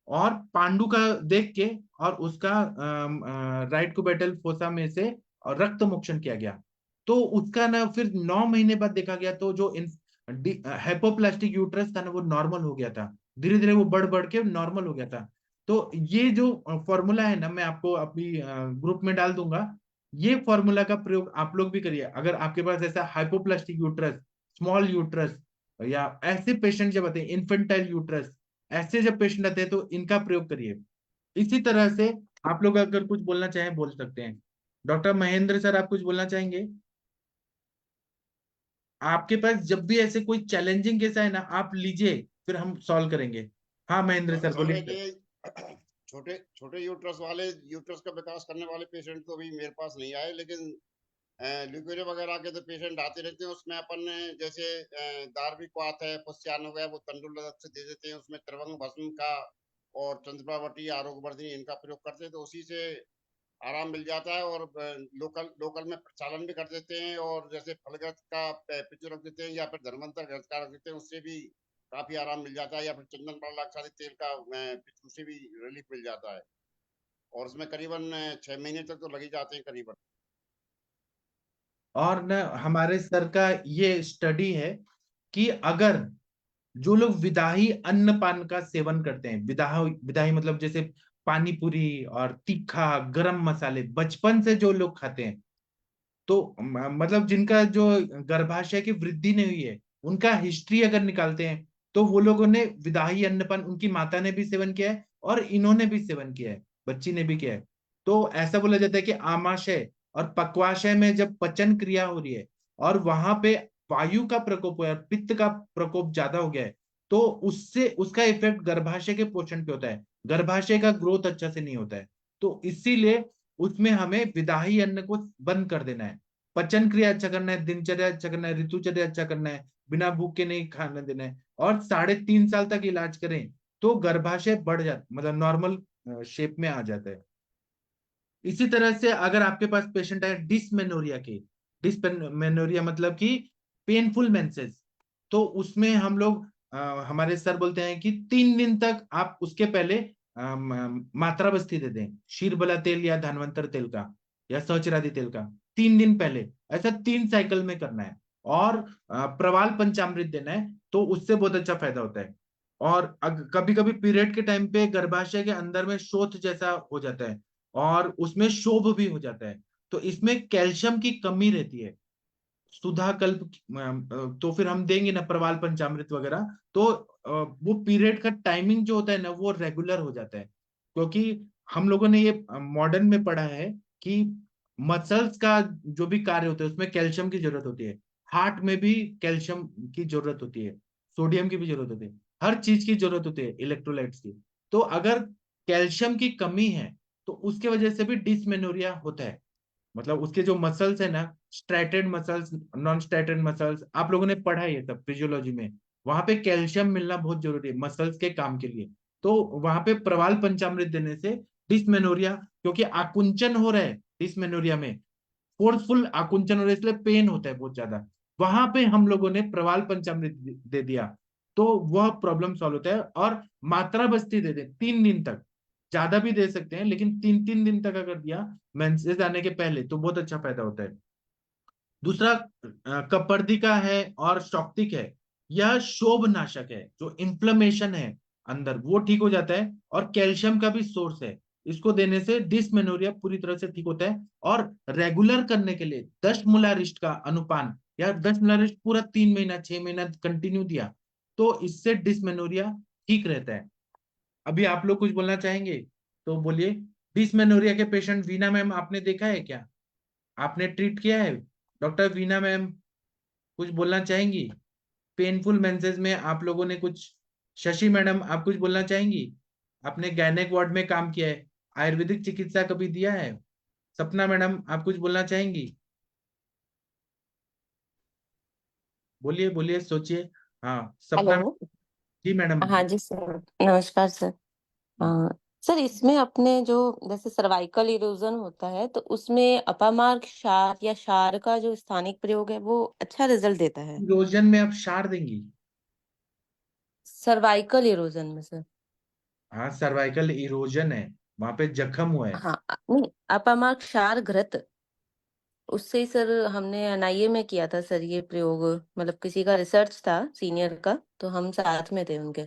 और पांडु का देख के और उसका राइट कुबेटल फोसा में से और रक्त मोक्षण किया गया। तो उसका ना फिर 9 महीने बाद देखा गया, तो जो हाइपोप्लास्टिक यूट्रस था ना वो नॉर्मल हो गया था। धीरे धीरे वो बढ़ बढ़ के नॉर्मल हो गया था। तो ये जो फॉर्मूला है ना, मैं आपको अभी ग्रुप में डाल दूंगा। ये फॉर्मूला का प्रयोग आप लोग भी करिए। अगर आपके पास ऐसा हाइपोप्लास्टिक यूट्रस, स्मॉल यूट्रस, या ऐसे पेशेंट जब आते हैं इन्फेंटाइल यूट्रस, ऐसे जब पेशेंट आते हैं तो इनका प्रयोग करिए। इसी तरह से आप लोग अगर कुछ बोलना चाहें बोल सकते हैं। डॉक्टर महेंद्र सर, आप कुछ बोलना चाहेंगे? आपके पास जब भी ऐसे कोई चैलेंजिंग केस है ना, आप लीजिए, फिर हम सॉल्व करेंगे। हाँ महेंद्र सर डॉक्टर बोलिए। साहब, ये छोटे छोटे यूट्रस का विकास करने वाले पेशेंट तो अभी मेरे पास नहीं आए, लेकिन ल्यूकेरिया वगैरह के तो पेशेंट आते रहते हैं। उसमें अपन जैसे दार्विक वात है, पुस्त्यान हो गया, वो तंडुल से दे देते हैं। उसमें त्रिभंग भस्म का और चंद्रपावटी आरोग्य वर्धिनी इनका प्रयोग करते हैं, तो उसी से आराम मिल जाता है। और लोकल में प्रचालन भी कर देते हैं। और जैसे फलगत का पिचू रख देते हैं, या फिर धर्मांतर घृत का रख देते हैं, उससे भी काफी आराम मिल जाता है। या फिर चंदन प्रलाक्षादी तेल का पिचू से भी रिलीफ मिल जाता है। और उसमें करीबन 6 महीने तक तो लग ही जाते हैं करीबन। और न हमारे सर का ये स्टडी है कि अगर जो लोग विदाही अन्नपान का सेवन करते हैं, विदाही विदाही मतलब जैसे पानी पूरी और तीखा गरम मसाले बचपन से जो लोग खाते हैं, तो मतलब जिनका जो गर्भाशय की वृद्धि नहीं हुई है, उनका हिस्ट्री अगर निकालते हैं तो वो लोगों ने विदाही अन्नपान, उनकी माता ने भी सेवन किया है और इन्होंने भी सेवन किया है, बच्ची ने भी किया है। तो ऐसा बोला जाता है कि आमाशय और पक्वाशय में जब पचन क्रिया हो रही है और वहां पे वायु का प्रकोप है, पित्त का प्रकोप ज्यादा हो गया है, तो उससे उसका इफेक्ट गर्भाशय के पोषण पे होता है, गर्भाशय का ग्रोथ अच्छा से नहीं होता है। तो इसीलिए उसमें हमें विदाही अन्न को बंद कर देना है, पचन क्रिया अच्छा करना है, दिनचर्या अच्छा करना है, ऋतुचर्या अच्छा करना है, बिना भूख के नहीं खाने देना है, और 3.5 साल तक इलाज करें तो गर्भाशय बढ़ जाता, मतलब नॉर्मल शेप में आ जाता है। इसी तरह से अगर आपके पास पेशेंट है डिसमेनोरिया के, डिसमेनोरिया मतलब कि पेनफुल मेंसेस, तो उसमें हम लोग हमारे सर बोलते हैं कि 3 दिन तक आप उसके पहले मात्रा बस्ती दे दें, शीरबला तेल या धनवंतर तेल का या सहचरादि तेल का, 3 दिन पहले, ऐसा 3 साइकिल में करना है। और प्रवाल पंचामृत देना है, तो उससे बहुत अच्छा फायदा होता है। और कभी कभी पीरियड के टाइम पे गर्भाशय के अंदर में शोथ जैसा हो जाता है और उसमें शोभ भी हो जाता है, तो इसमें कैल्शियम की कमी रहती है। सुधा कल्प तो फिर हम देंगे ना प्रवाल पंचामृत वगैरह, तो वो पीरियड का टाइमिंग जो होता है ना वो रेगुलर हो जाता है। क्योंकि हम लोगों ने ये मॉडर्न में पढ़ा है कि मसल्स का जो भी कार्य होता है उसमें कैल्शियम की जरूरत होती है, हार्ट में भी कैल्शियम की जरूरत होती है, सोडियम की भी जरूरत होती है, हर चीज की जरूरत होती है, इलेक्ट्रोलाइट्स की। तो अगर कैल्शियम की कमी है तो उसके वजह से भी डिसमेनोरिया होता है। मतलब उसके जो मसल्स है ना, स्ट्रैटेड मसल्स, नॉन स्ट्रैटेड मसल्स, आप लोगों ने पढ़ा है ये सब फिजियोलॉजी में, वहां पे कैल्शियम मिलना बहुत जरूरी है मसल्स के काम के लिए। तो वहां पे प्रवाल पंचामृत देने से डिसमेनोरिया, क्योंकि आकुंचन हो रहा है डिसमेनोरिया में, फोर्सफुल आकुंचन हो रहा है, इसलिए पेन होता है बहुत ज्यादा, वहां पे हम लोगों ने प्रवाल पंचामृत दे दिया तो वह प्रॉब्लम सॉल्व होता है। और मात्रा बस्ती दे दे 3 दिन तक, ज्यादा भी दे सकते हैं लेकिन 3 3 दिन तक अगर दिया मेंसेस आने के पहले तो बहुत अच्छा फायदा होता है। दूसरा कपर्दिका है और शॉक्तिक है, यह शोभ नाशक है, जो इन्फ्लेमेशन है अंदर वो ठीक हो जाता है और कैल्शियम का भी सोर्स है। इसको देने से डिसमेनोरिया पूरी तरह से ठीक होता है। और रेगुलर करने के लिए 10 मोलारिस्ट का अनुपान, या 10 मोलारिस्ट पूरा 3 महीना 6 महीना कंटिन्यू दिया तो इससे डिसमेनोरिया ठीक रहता है। अभी आप लोग कुछ बोलना चाहेंगे तो बोलिए। डिसमेनोरिया के पेशेंट वीना मैम आपने देखा है क्या, आपने ट्रीट किया है? डॉक्टर वीना मैम कुछ बोलना चाहेंगी? पेनफुल मेंसेस में आप लोगों ने कुछ, शशि मैडम आप कुछ बोलना चाहेंगी? आपने गायनेक वार्ड में काम किया है, आयुर्वेदिक चिकित्सा कभी दिया है? सपना मैडम आप कुछ बोलना चाहेंगी? बोलिए बोलिए, सोचिए। हाँ सपना। हेलो। जी मैडम। हाँ जी सर, नमस्कार सर। सर, इसमें अपने जो जैसे सर्वाइकल इरोजन होता है तो उसमें अपामार्ग क्षार या क्षार का जो स्थानिक प्रयोग है वो अच्छा रिजल्ट देता है। इरोजन में आप क्षार देंगी? सर्वाइकल इरोजन में सर। हाँ सर्वाइकल इरोजन है, वहां पे जख्म हुआ है। हाँ, नहीं, अपामार्ग क्षार घृत, उससे ही सर हमने एनआईए में किया था सर ये प्रयोग। मतलब किसी का रिसर्च था सीनियर का, तो हम साथ में थे उनके,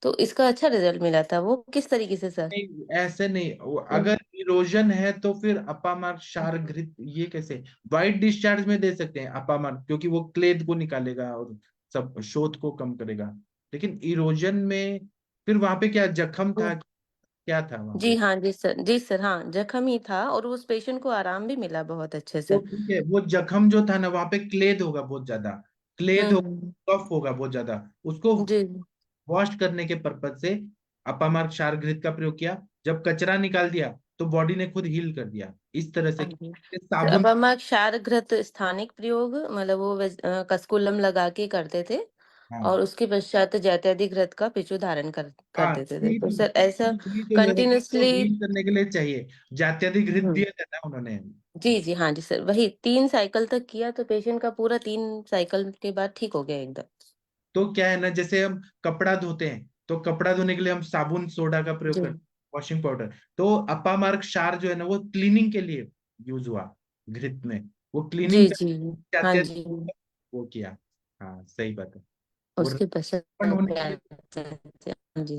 तो इसका अच्छा रिजल्ट मिला था। वो किस तरीके से सर? नहीं ऐसे नहीं, हम्म। अगर इरोजन है तो फिर अपामार्ग क्षार घृत ये कैसे? वाइट डिस्चार्ज में दे सकते हैं अपामार्ग, क्योंकि वो क्लेद को निकालेगा और सब शोथ को कम करेगा। लेकिन इरोजन में फिर वहां पे क्या जख्म था, क्या था वहां जी पे? हाँ, जी सर, जी सर, हाँ, जख्म ही था और उस पेशेंट को आराम भी मिला बहुत अच्छे वो से। ठीक है, वो जख्म जो था ना वहां पे क्लेद होगा बहुत ज्यादा, क्लेद हम्म। होगा, कफ होगा बहुत ज्यादा, उसको जी। वॉश करने के पर्पज से अपामार्ग क्षार घृत का प्रयोग किया। जब कचरा निकाल दिया तो बॉडी ने खुद हील कर दिया, इस तरह से हाँ जी। सर, साबुन। अब हम क्षार घृत स्थानिक प्रयोग मतलब वो कसकुलम लगा के करते थे हाँ और उसके पश्चात जैतैदी घृत का पिछू धारण कर हाँ, देते थे, यही तो तो, सर ऐसा यही तो जरूरत है, तो कंटिन्यूअसली। हील करने के लिए चाहिए, जात्यधिक घृत दिया था ना उन्होंने। जी जी, हाँ जी सर, वही 3 साइकिल तक किया तो पेशेंट का पूरा 3 साइकिल के बाद ठीक हो गया एकदम। तो क्या है ना, जैसे हम कपड़ा धोते हैं तो कपड़ा धोने के लिए हम साबुन सोडा का प्रयोग जी करते हैं, वॉशिंग पाउडर। तो अपामार्ग क्षार जो है ना वो क्लीनिंग के लिए यूज हुआ घृत में, वो जी क्लीनिंग जी। हाँ जाते जी। वो किया। हाँ सही बात है। वो उसके पश्चात रैपन होने क्या के लिए, कहते हैं? हाँ जी।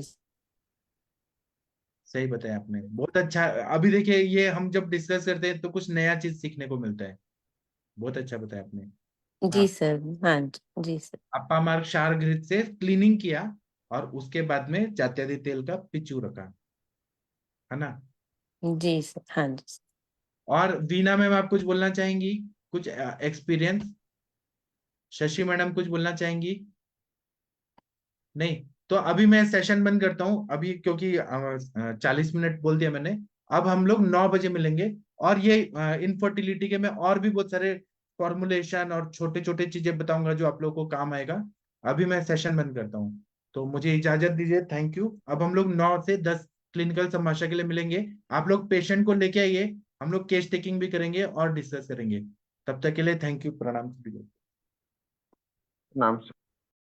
सही बताया आपने, बहुत अच्छा। अभी देखिए ये हम जब डिस्कस करते हैं तो कुछ नया चीज सीखने को मिलता है। बहुत अच्छा बताया आपने। जी हाँ, सर। हाँ जी सर। अप्पा मार्ग क्षार घृत से क्लीनिंग किया और उसके बाद में जात्यादी तेल का पिच्चू रखा, है ना। जी सर। हाँ जी सर। और वीना मैम आप कुछ बोलना चाहेंगी, कुछ एक्सपीरियंस? शशि मैडम कुछ बोलना चाहेंगी? नहीं, तो अभी मैं सेशन बंद करता हूँ अभी, क्योंकि 40 मिनट बोल दिया मैंने। अब हम लोग 9 बजे मिलेंगे, और ये इनफर्टिलिटी के मैं और भी बहुत सारे फॉर्मुलेशन और छोटे छोटे चीजें बताऊंगा जो आप लोगों को काम आएगा। अभी मैं सेशन बंद करता हूँ, तो मुझे इजाजत दीजिए। Thank you. अब हम लोग 9 से 10 क्लिनिकल संभाषा के लिए मिलेंगे। आप लोग पेशेंट को लेके आइए, हम लोग केस टेकिंग भी करेंगे और डिस्कस करेंगे। तब तक के लिए थैंक यू, प्रणाम। नाम से